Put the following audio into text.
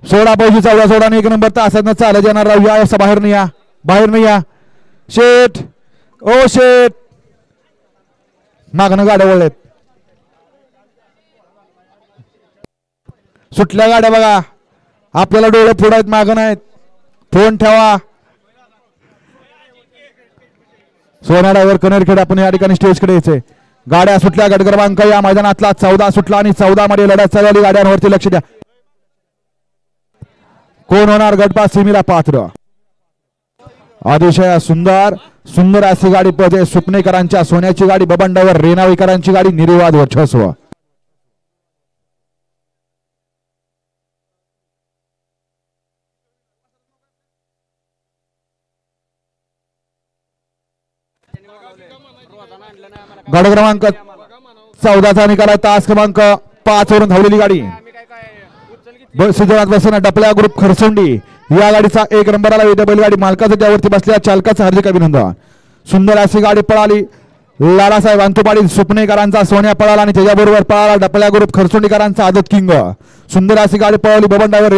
सोडा पाहिजे 14 सोडा आणि 1 नंबर तासात चालत येणार राहू या असं बाहेर नाही या शेट ओ शेट मागणं गाड्या वळलेत सुटल्या गाड्या बघा आपल्याला डोळे फोडायत मागण आहेत फोन ठेवा सोना ड्रायव्हर कनेरखेड आपण या ठिकाणी स्टेज कडे यायचे गाड्या सुटल्या गट क्रमांक या मैदानातला 14 सुटला आणि 14 मध्ये लढत चालवली गाड्यांवरती लक्ष द्या कोण होणार गटपास सीमेला पात्र अतिशय सुंदर अशी गाडी पळते सुपनेकरांच्या सोन्याची गाडी बबंडावर रेणावीकरांची गाडी निर्विवाद वर्चस्व गट क्रमांक 14चा निकाल तास क्रमांक 5 वरून धावलेली गाडी सिद्धनाथ बसना डपल्या ग्रुप खरसोंडी या गाडीचा 1 नंबर आला विद्या बैलगाडी मालकाचं त्यावरती बसल्या चालकाचं हार्दिक अभिनंदन सुंदर अशी गाडी पळाली लाडासाहेब अंतुपाडी सुपनेकरांचा सोन्या पळाला आणि त्याच्याबरोबर पळाला डपल्या ग्रुप खरसोंडीकरांचा आदत किंग सुंदर अशी गाडी पळाली बबन ड्रायव्हर